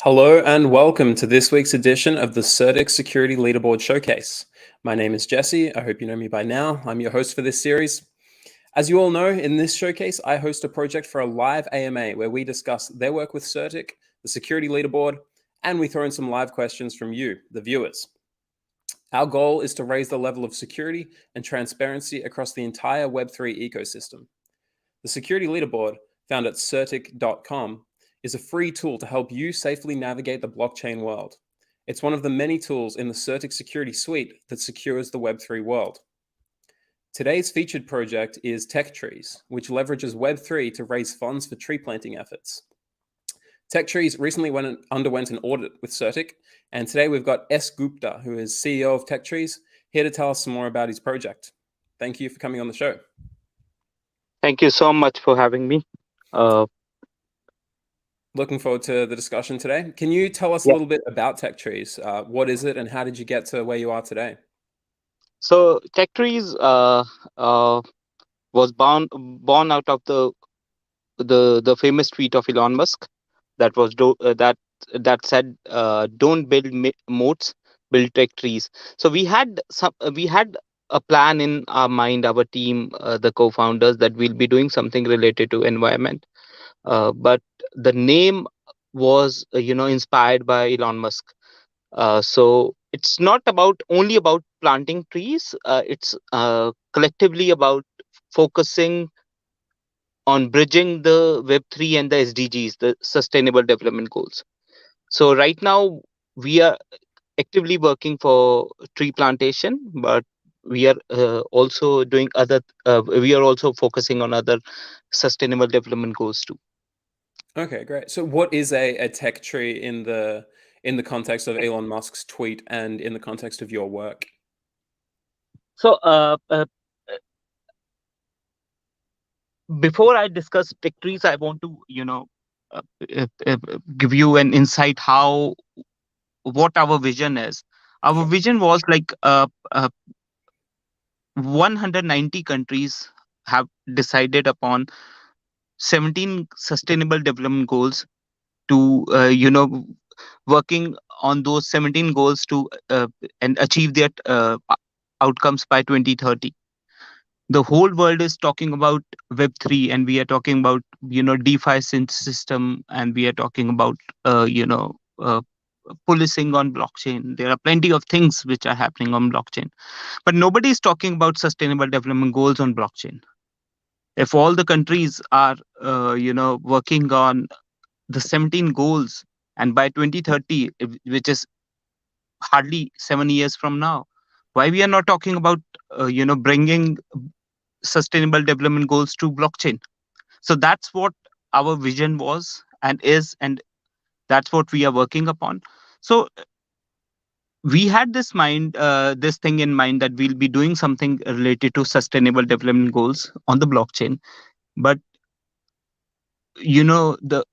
Hello and welcome to this week's edition of the CertiK Security Leaderboard Showcase. My name is Jesse. I hope you know me by now. I'm your host for this series. As you all know, in this showcase, I host a project for a live AMA where we discuss their work with CertiK, the Security Leaderboard, and we throw in some live questions from you, the viewers. Our goal is to raise the level of security and transparency across the entire Web3 ecosystem. The Security Leaderboard, found at CertiK.com, is a free tool to help you safely navigate the blockchain world. It's one of the many tools in the CertiK security suite that secures the Web3 world. Today's featured project is TechTrees, which leverages Web3 to raise funds for tree planting efforts. TechTrees recently underwent an audit with CertiK, and today we've got S. Gupta, who is CEO of TechTrees, here to tell us some more about his project. Thank you for coming on the show. Thank you so much for having me. Looking forward to the discussion today. Can you tell us a little bit about TechTrees? What is it and how did you get to where you are today? So TechTrees was born out of the famous tweet of Elon Musk that was that said, "Don't build moats, build tech trees." So we had a plan in our mind, our team, the co-founders, that we'll be doing something related to environment. But the name was, inspired by Elon Musk. So it's not only about planting trees. It's collectively about focusing on bridging the Web3 and the SDGs, the Sustainable Development Goals. So right now we are actively working for tree plantation, but we are also doing other. We are also focusing on other sustainable development goals too. Okay, great. So what is a tech tree in the context of Elon Musk's tweet and in the context of your work? So before I discuss tech trees, I want to give you an insight what our vision is. Our vision was like 190 countries have decided upon 17 sustainable development goals to working on those 17 goals to and achieve their outcomes by 2030. The whole world is talking about Web3, and we are talking about DeFi system, and we are talking about policing on blockchain. There are plenty of things which are happening on blockchain, but nobody is talking about sustainable development goals on blockchain. If all the countries are working on the 17 goals, and by 2030, which is hardly 7 years from now, why we are not talking about bringing sustainable development goals to blockchain? So that's what our vision was and is, and that's what we are working upon. So we had this thing in mind, that we'll be doing something related to sustainable development goals on the blockchain. But the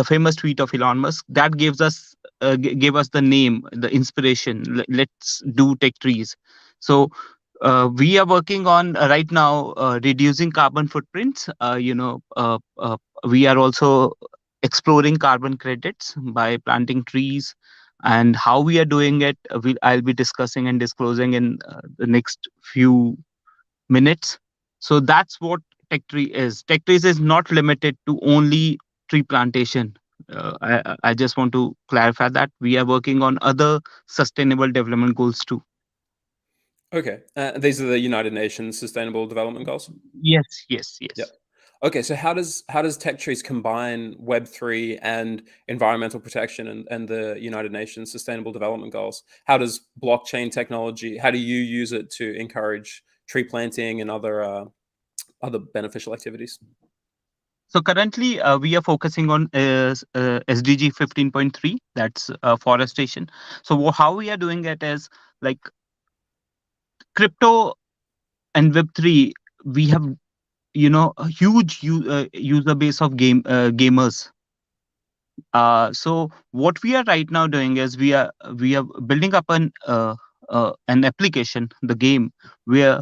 famous tweet of Elon Musk, that gave us the name, the inspiration. Let's do TechTrees. So we are working on right now reducing carbon footprints. We are also exploring carbon credits by planting trees, and how we are doing it, I'll be discussing and disclosing in the next few minutes. So that's what TechTree is. TechTrees is not limited to only tree plantation. I just want to clarify that we are working on other sustainable development goals too. Okay, these are the United Nations Sustainable Development Goals? Yes. Yep. Okay, so how does TechTrees combine Web3 and environmental protection and the United Nations Sustainable Development Goals? How does blockchain technology, how do you use it to encourage tree planting and other beneficial activities? So currently we are focusing on SDG 15.3, that's forestation. So how we are doing it is like crypto and Web3, we have a huge user base of gamers. So what we are right now doing is we are building up an application, the game, where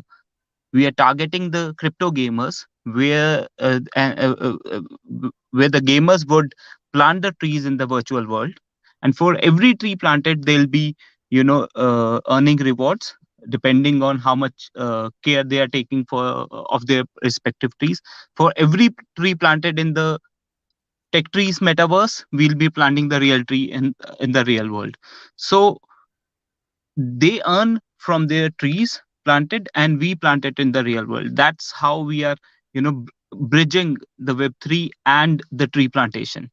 we are targeting the crypto gamers, where the gamers would plant the trees in the virtual world, and for every tree planted they'll be earning rewards depending on how much care they are taking for of their respective trees. For every tree planted in the TechTrees metaverse, we'll be planting the real tree in the real world. So they earn from their trees planted, and we plant it in the real world. That's how we are, bridging the Web3 and the tree plantation.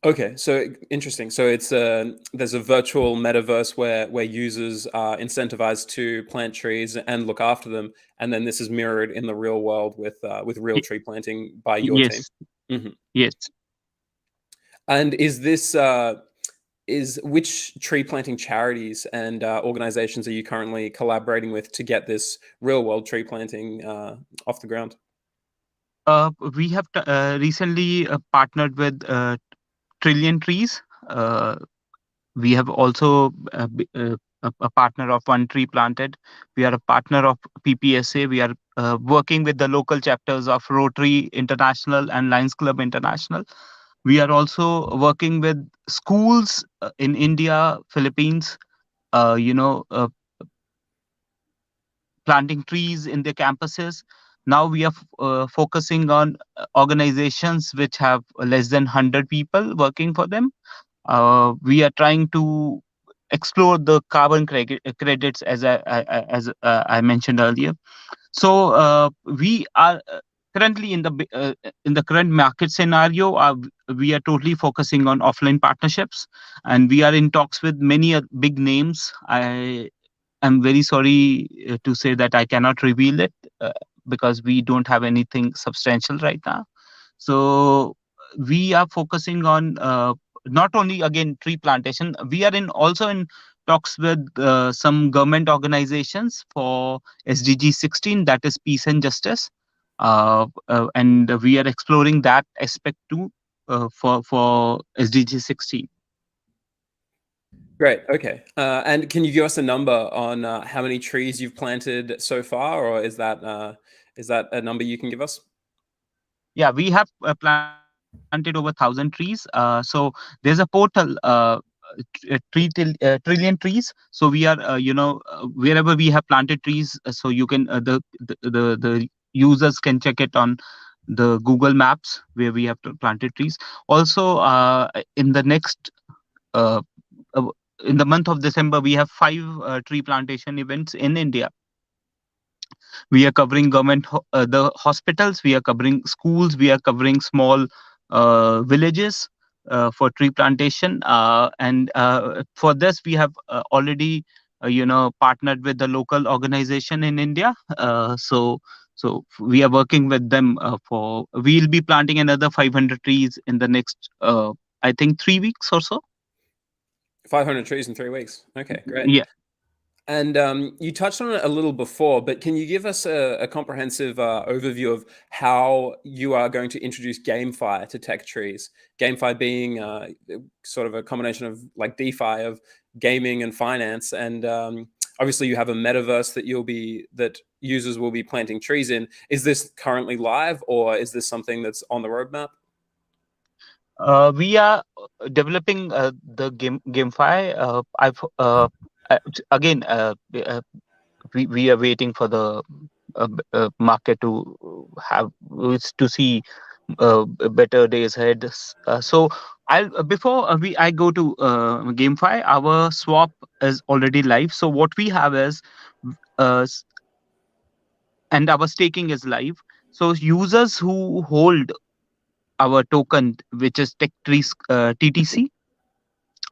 Okay, so interesting. So it's there's a virtual metaverse where users are incentivized to plant trees and look after them, and then this is mirrored in the real world with real Y- tree planting by your team. Yes, Hmm. yes. And is this is which tree planting charities and organizations are you currently collaborating with to get this real world tree planting off the ground? We have recently partnered with Trillion Trees. Uh, we have also a partner of One Tree Planted. We are a partner of PPSA. We are working with the local chapters of Rotary International and Lions Club International. We are also working with schools in India, Philippines, uh, you know, uh, planting trees in their campuses. Now we are focusing on organizations which have less than 100 people working for them. We are trying to explore the carbon credits as I mentioned earlier. So we are currently in the current market scenario. We are totally focusing on offline partnerships, and we are in talks with many big names. I'm very sorry to say that I cannot reveal it because we don't have anything substantial right now. So we are focusing on not only again tree plantation. We are in also in talks with some government organizations for SDG 16, that is peace and justice, and we are exploring that aspect too for SDG 16. Great. Okay. And can you give us a number on how many trees you've planted so far, or is that a number you can give us? Yeah, we have planted over 1,000 trees. So there's a portal, trillion trees. So we are, wherever we have planted trees, so you can the users can check it on the Google Maps where we have planted trees. Also, in the next uh, uh, in the month of December, we have 5 tree plantation events in India. We are covering the hospitals, we are covering schools, we are covering small villages for tree plantation, and for this we have already partnered with the local organization in India. So we are working with them for we'll be planting another 500 trees in the next I think 3 weeks or so. 500 trees in 3 weeks. Okay, great. Yeah. And you touched on it a little before, but can you give us a comprehensive overview of how you are going to introduce GameFi to TechTrees? GameFi being sort of a combination of like DeFi of gaming and finance, and obviously you have a metaverse that users will be planting trees in. Is this currently live, or is this something that's on the roadmap? We are developing the GameFi. Again, we are waiting for the market to have to see better days ahead. So I'll before we I go to GameFi, our swap is already live. So what we have is uh, s- and our staking is live. So users who hold our token, which is TechTrees TTC,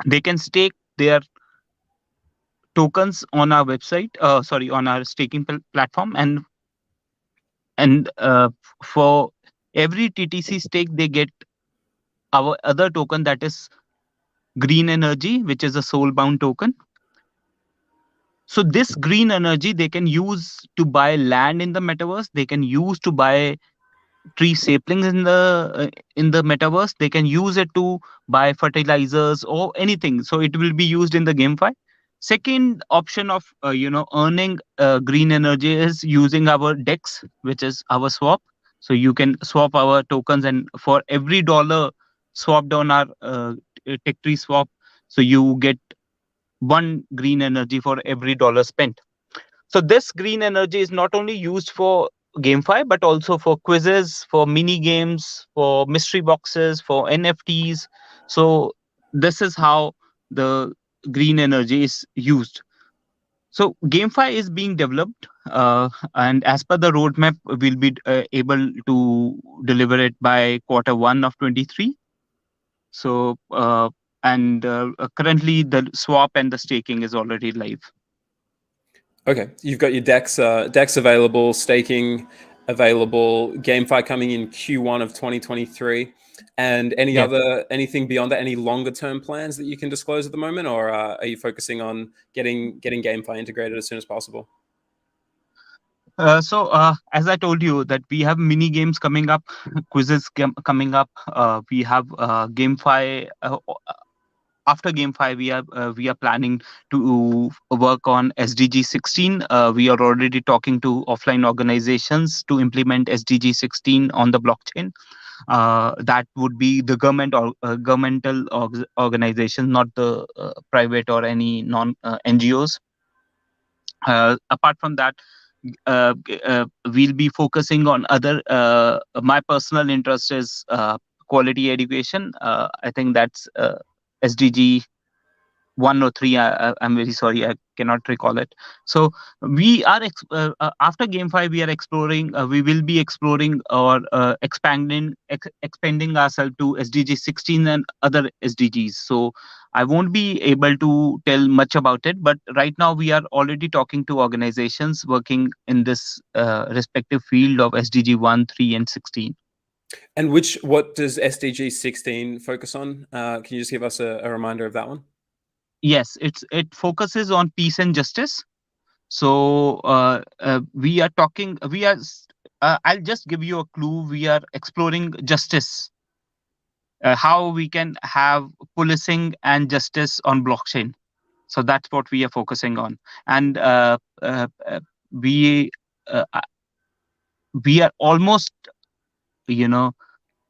they can stake their tokens on our website, sorry, on our staking platform, and for every TTC stake they get our other token, that is green energy, which is a soul bound token. So this green energy they can use to buy land in the metaverse, they can use to buy tree saplings in the metaverse, they can use it to buy fertilizers or anything, so it will be used in the GameFi. Second option of earning green energy is using our dex, which is our swap. So you can swap our tokens, and for every dollar swapped on our TechTree swap, so you get one green energy for every dollar spent. So this green energy is not only used for GameFi, but also for quizzes, for mini games, for mystery boxes, for NFTs. So this is how the green energy is used. So GameFi is being developed, and as per the roadmap, we'll be able to deliver it by Q1 of 23. So and currently the swap and the staking is already live. Okay, you've got your DEX available, staking available, GameFi coming in Q1 of 2023, and Yeah. anything beyond that? Any longer term plans that you can disclose at the moment, or are you focusing on getting GameFi integrated as soon as possible? So as I told you that we have mini games coming up, quizzes coming up. We have GameFi. After GameFi, we are planning to work on SDG 16. We are already talking to offline organizations to implement SDG 16 on the blockchain. That would be the government or governmental organizations, not the private or any non NGOs. Apart from that, we'll be focusing on other. My personal interest is quality education. I think that's SDG 1 or 3. I'm very sorry, I cannot recall it. So we are after GameFi, we are exploring. We will be exploring or expanding ourselves to SDG 16 and other SDGs. So I won't be able to tell much about it, but right now we are already talking to organizations working in this respective field of SDG 1, 3, and 16. And what does SDG 16 focus on? Can you just give us a reminder of that one? Yes, it focuses on peace and justice. So we are talking. I'll just give you a clue. We are exploring justice. How we can have policing and justice on blockchain. So that's what we are focusing on, and we uh, uh, we are almost, you know,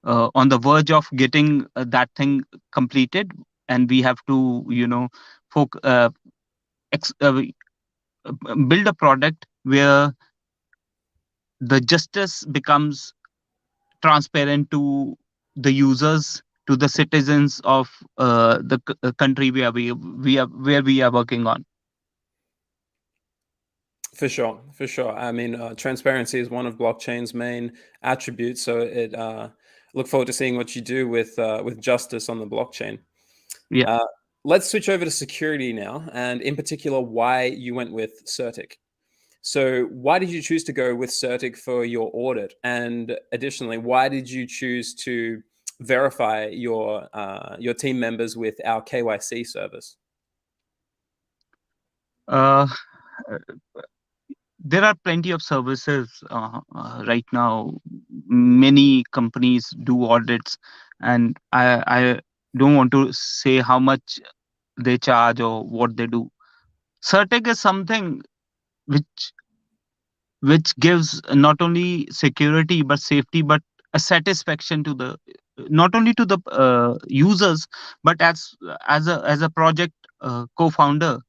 on the verge of getting that thing completed, and we have to, foc- uh, ex- uh, build a product where the justice becomes transparent to the users, to the citizens of the country where we are working on. For sure, for sure. I mean, transparency is one of blockchain's main attributes. So look forward to seeing what you do with justice on the blockchain. Yeah. Uh, let's switch over to security now, and in particular, why you went with CertiK. So, why did you choose to go with CertiK for your audit? And additionally, why did you choose to verify your team members with our KYC service? Uh, there are plenty of services right now. Many companies do audits, and I don't want to say how much they charge or what they do. CertiK is something which which gives not only security but safety, but a satisfaction to the, not only to the users, but as a project co-founder.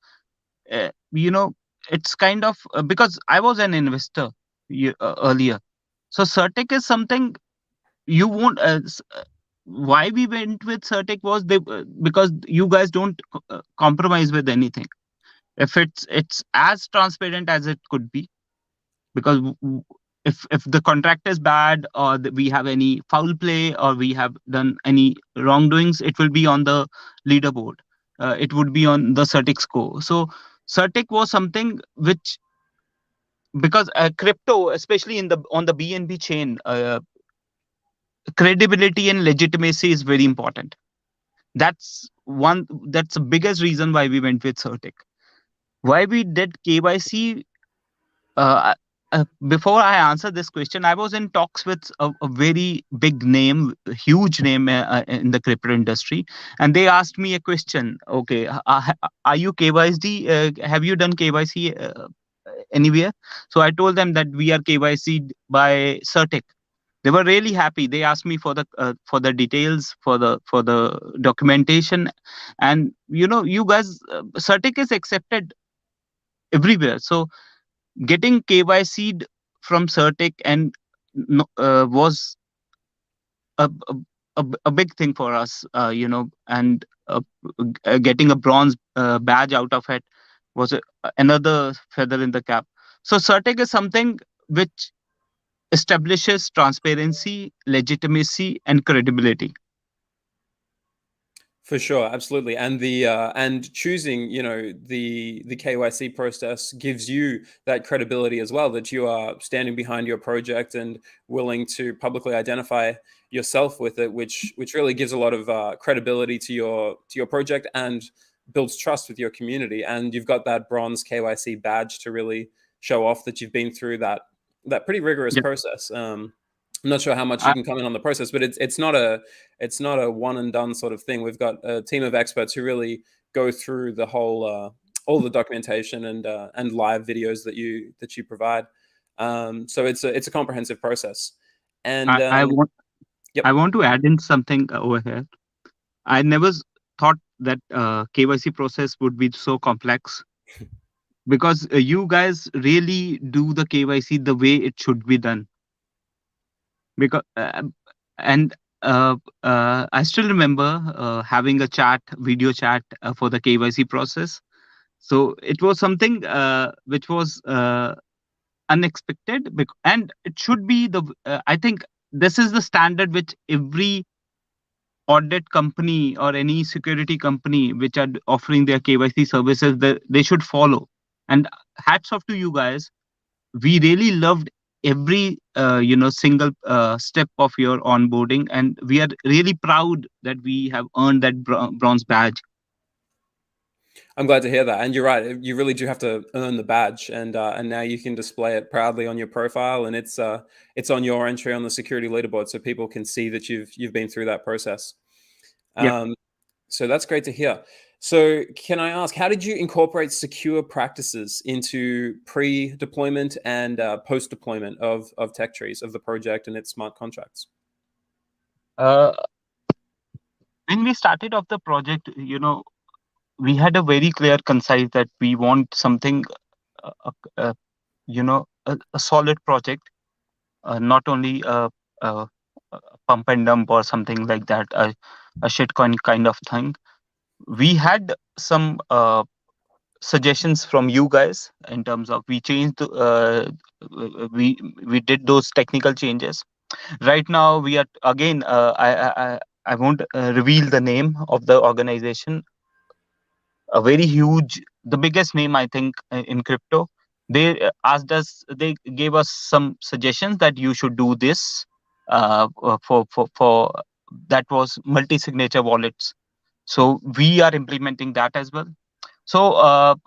You know, it's kind of because I was an investor earlier. So CertiK is something you won't why we went with CertiK was because you guys don't compromise with anything. If it's as transparent as it could be, because if the contract is bad, or we have any foul play, or we have done any wrongdoings, it will be on the leaderboard. It would be on the CertiK score. So CertiK was something which, because crypto, especially in the on the BNB chain, credibility and legitimacy is very important. That's the biggest reason why we went with CertiK. Why we did KYC? Uh, Before I answer this question, I was in talks with a very big name, a huge name in the crypto industry, and they asked me a question. Okay, are you KYC? Have you done KYC anywhere? So I told them that we are KYC'd by CertiK. They were really happy. They asked me for the details, for the documentation. And you guys, CertiK is accepted everywhere. So getting KYC'd from CertiK and was a big thing for us, and getting a bronze badge out of it was another feather in the cap. So CertiK is something which establishes transparency, legitimacy, and credibility. For sure, absolutely, and the and choosing, the KYC process gives you that credibility as well, that you are standing behind your project and willing to publicly identify yourself with it, which really gives a lot of credibility to your project and builds trust with your community. And you've got that bronze KYC badge to really show off that you've been through that pretty rigorous Yeah. process. I'm not sure how much you can comment on the process, but it's not a one and done sort of thing. We've got a team of experts who really go through the whole all the documentation and live videos that you provide. So it's a comprehensive process. And I want yep. I want to add in something over here. I never thought that KYC process would be so complex, because you guys really do the KYC the way it should be done. Because and I still remember having a video chat for the KYC process. So it was something which was unexpected, and it should be I think this is the standard which every audit company or any security company which are offering their KYC services, they should follow. And hats off to you guys. We really loved every single step of your onboarding, and we are really proud that we have earned that bronze badge. I'm glad to hear that, and you're right. You really do have to earn the badge, and now you can display it proudly on your profile, and it's on your entry on the security leaderboard, so people can see that you've been through that process. Yeah. So that's great to hear. So can I ask, how did you incorporate secure practices into pre-deployment and post-deployment of TechTrees, of the project and its smart contracts? When we started off the project, we had a very clear concise that we want something, uh, uh, a solid project, not only a pump and dump or something like that, a shitcoin kind of thing. We had some suggestions from you guys in terms of we changed we did those technical changes. Right now we are again, I won't reveal the name of the organization, a very huge, the biggest name I think in crypto. They they gave us some suggestions that you should do this for that was multi-signature wallets. So we are implementing that as well. So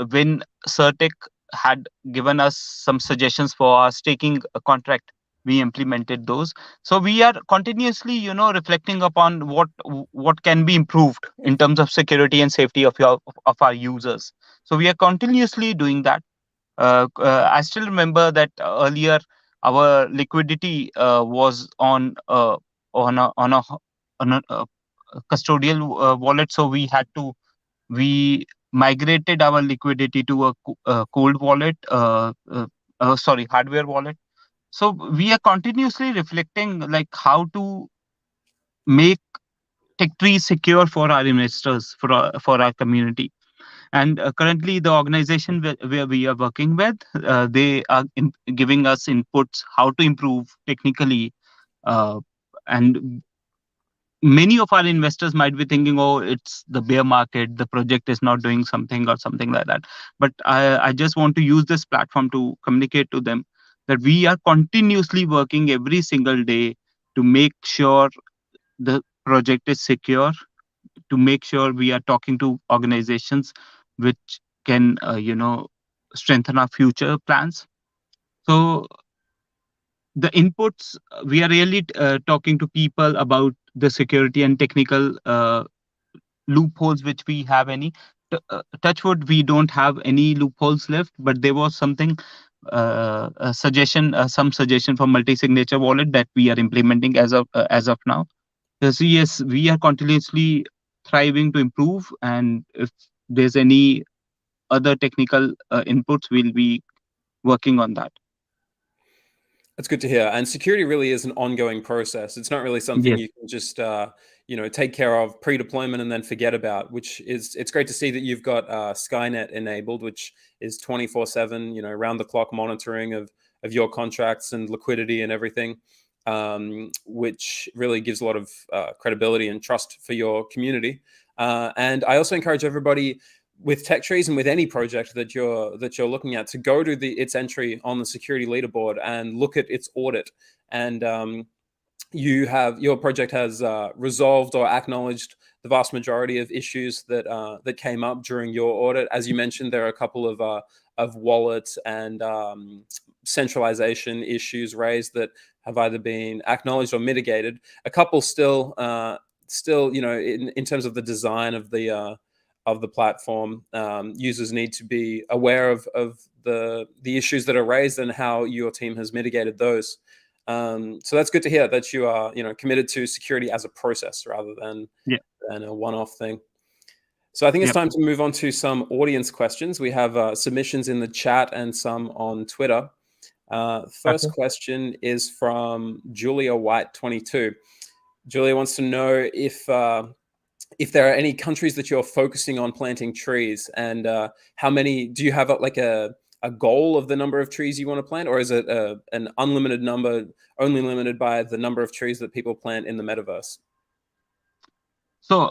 when CertiK had given us some suggestions for our staking contract, we implemented those. So we are continuously, reflecting upon what can be improved in terms of security and safety of our users. So we are continuously doing that. I still remember that earlier our liquidity was on a custodial wallet, so we migrated our liquidity to a cold wallet, sorry, hardware wallet. So we are continuously reflecting like how to make TechTrees secure for our investors, for our community. And currently, the organization where we are working with, they are giving us inputs how to improve technically, and many of our investors might be thinking, oh, it's the bear market, the project is not doing something or something like that. But I just want to use this platform to communicate to them that we are continuously working every single day to make sure the project is secure, to make sure we are talking to organizations which can, strengthen our future plans. So the inputs, we are really talking to people about the security and technical loopholes which we have any. Touchwood, we don't have any loopholes left, but there was something some suggestion for multi-signature wallet that we are implementing as of now. So yes, we are continuously thriving to improve, and if there's any other technical inputs, we'll be working on that. That's good to hear. And security really is an ongoing process. It's not really something Yes. you can just take care of pre-deployment and then forget about. It's great to see that you've got Skynet enabled, which is 24/7, round the clock monitoring of your contracts and liquidity and everything, which really gives a lot of credibility and trust for your community. And I also encourage everybody with TechTrees and with any project that you're looking at to go to its entry on the security leaderboard and look at its audit. And your project has resolved or acknowledged the vast majority of issues that came up during your audit. As you mentioned, there are a couple of wallets and centralization issues raised that have either been acknowledged or mitigated. A couple still, in terms of the design of the platform, users need to be aware of the issues that are raised and how your team has mitigated those. So that's good to hear that you are committed to security as a process rather than Yeah. a one-off thing. So I think it's Yep. time to move on to some audience questions. We have submissions in the chat and some on Twitter. First Okay. question is from Julia White 22. Julia wants to know if there are any countries that you're focusing on planting trees, and how many do you have a goal of the number of trees you want to plant, or is it an unlimited number, only limited by the number of trees that people plant in the metaverse? So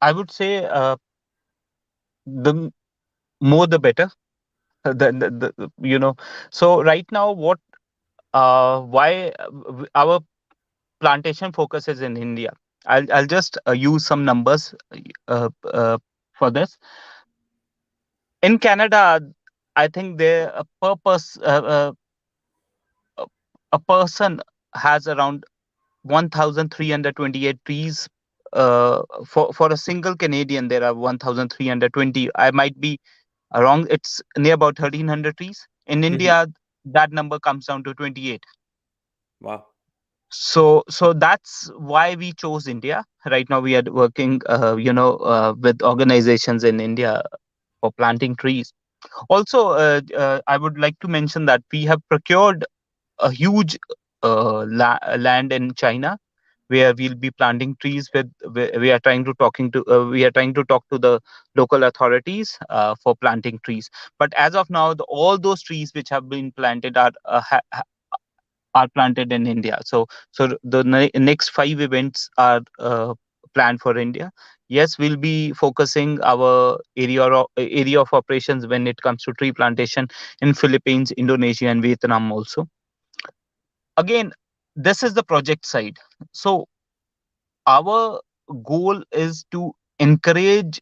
I would say the more the better. So right now, why our plantation focus is in India. I'll just use some numbers for this. In Canada, I think a purpose a a person has around 1,328 trees. For a single Canadian, there are 1,320. I might be wrong. It's near about 1,300 trees. In Mhm. India, that number comes down to 28. Wow. So that's why we chose India. Right now, we are working, with organizations in India for planting trees. Also, I would like to mention that we have procured a huge land in China where we'll be planting trees. We are trying to talk to the local authorities for planting trees. But as of now, all those trees which have been planted are planted in India. So the next 5 events are planned for India. Yes, we'll be focusing our area of operations when it comes to tree plantation in Philippines, Indonesia, and Vietnam also. Again, this is the project side. So our goal is to encourage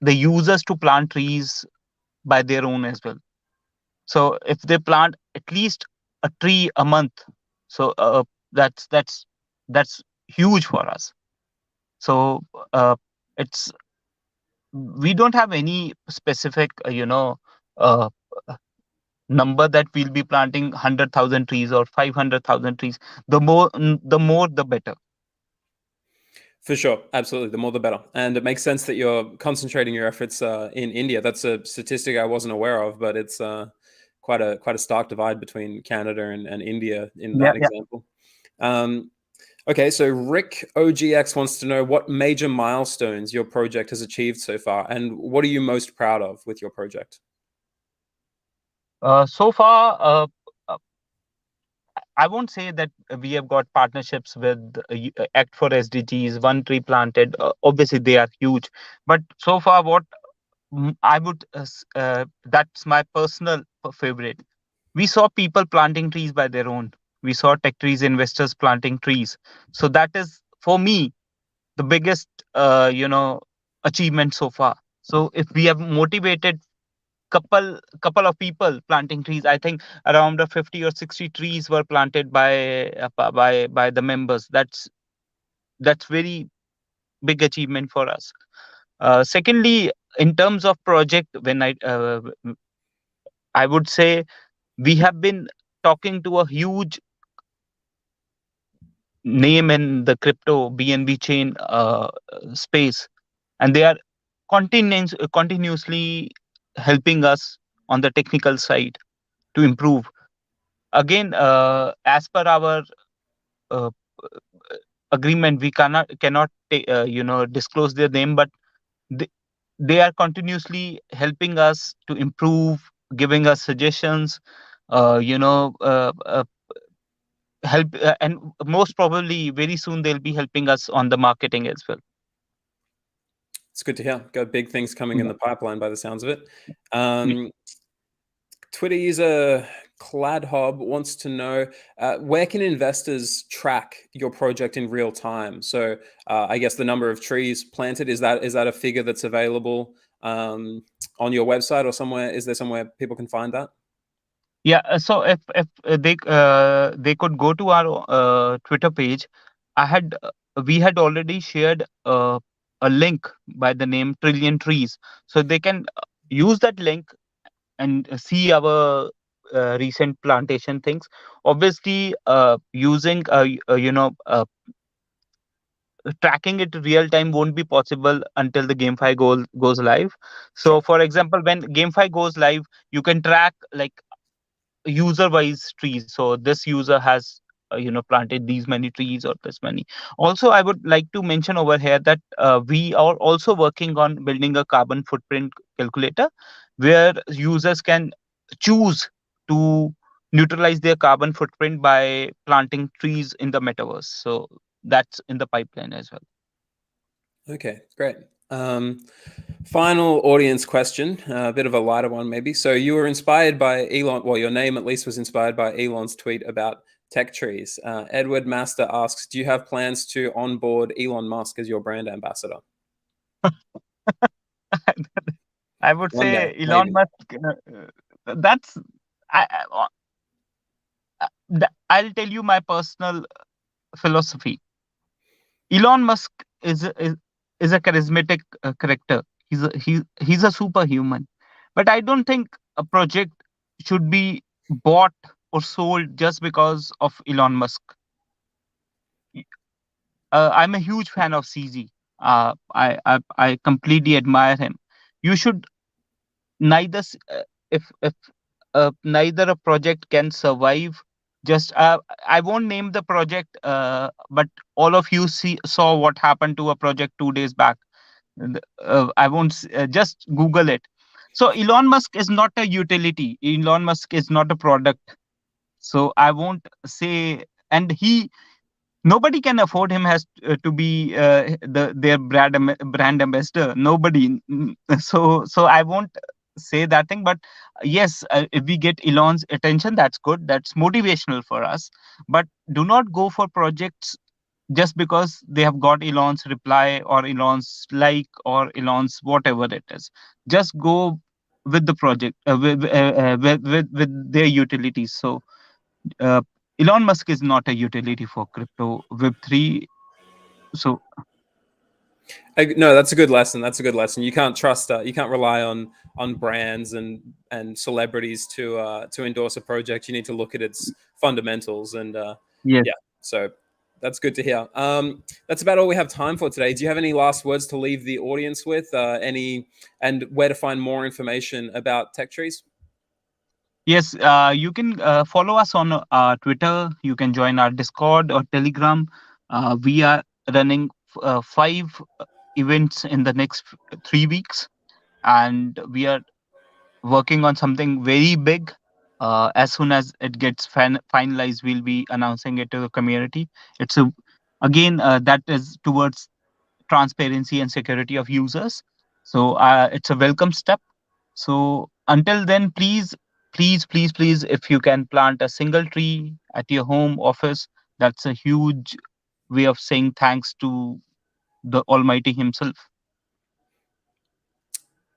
the users to plant trees by their own as well. So if they plant at least a tree a month, so that's huge for us. So it's we don't have any specific uh, number that we'll be planting 100,000 trees or 500,000 trees. The more the better. For sure, absolutely. The more, the better. And it makes sense that you're concentrating your efforts in India. That's a statistic I wasn't aware of, but it's quite a stark divide between Canada and India in Yeah, that yeah. example. Um, okay, so Rick OGX wants to know what major milestones your project has achieved so far, and what are you most proud of with your project? So far, uh, I won't say that we have got partnerships with Act for SDGs, One Tree Planted. Obviously, they are huge. But so far, what I would, that's my personal favorite. We saw people planting trees by their own. We saw TechTrees investors planting trees. So that is, for me, the biggest, achievement so far. So if we have motivated couple of people planting trees, I think around 50 or 60 trees were planted by the members. That's very big achievement for us. Secondly, in terms of project, when I would say we have been talking to a huge name in the crypto BNB chain space, and they are continuously helping us on the technical side to improve. Again, as per our uh, agreement, we cannot disclose their name, but they, they are continuously helping us to improve, giving us suggestions, uh, you know uh, uh, help and most probably very soon they'll be helping us on the marketing as well. It's good to hear. Got big things coming in Yeah. the pipeline by the sounds of it. Yeah. Twitter user Cladhob wants to know where can investors track your project in real time? So I guess the number of trees planted, is that a figure that's available on your website or somewhere? Is there somewhere people can find that? Yeah, so if they could go to our Twitter page. I had We had already shared a link by the name Trillion Trees, so they can use that link and see our recent plantation things. Obviously, using tracking it real time won't be possible until the GameFi goes live. So, Sure. for example, when GameFi goes live, you can track like user wise trees. So this user has planted these many trees or this many. Also, I would like to mention over here that we are also working on building a carbon footprint calculator where users can choose to neutralize their carbon footprint by planting trees in the metaverse. So that's in the pipeline as well. Okay, great. Final audience question, a bit of a lighter one maybe. So you were inspired by Elon, well, your name at least was inspired by Elon's tweet about TechTrees. Edward Master asks, do you have plans to onboard Elon Musk as your brand ambassador? I would One day, say Elon maybe. Musk. That's I'll tell you my personal philosophy. Elon Musk is a charismatic character. He's a superhuman, but I don't think a project should be bought or sold just because of Elon Musk. I'm a huge fan of CZ. I completely admire him. You should neither if neither a project can survive. Just I won't name the project, but all of you saw what happened to a project 2 days back. I won't just Google it. So Elon Musk is not a utility. Elon Musk is not a product. So I won't say, and he nobody can afford him has to be their brand ambassador. Nobody. So I won't say that thing, but yes, if we get Elon's attention, that's good, that's motivational for us. But do not go for projects just because they have got Elon's reply or Elon's like or Elon's whatever it is. Just go with the project, with their utilities. So uh, Elon Musk is not a utility for crypto Web3. So No, that's a good lesson. That's a good lesson. You can't trust. You can't rely on brands and celebrities to endorse a project. You need to look at its fundamentals and yes. yeah. So that's good to hear. That's about all we have time for today. Do you have any last words to leave the audience with? And where to find more information about TechTrees? Yes, you can follow us on Twitter. You can join our Discord or Telegram. We are running 5 events in the next 3 weeks, and we are working on something very big. As soon as it gets finalized, we'll be announcing it to the community. It's a again that is towards transparency and security of users. So it's a welcome step. So until then, please, if you can plant a single tree at your home office, that's a huge way of saying thanks to the Almighty Himself.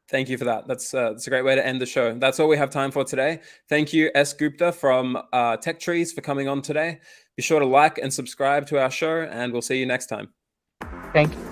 Thank you for that. That's a great way to end the show. That's all we have time for today. Thank you, S. Gupta from TechTrees, for coming on today. Be sure to like and subscribe to our show, and we'll see you next time. Thank you.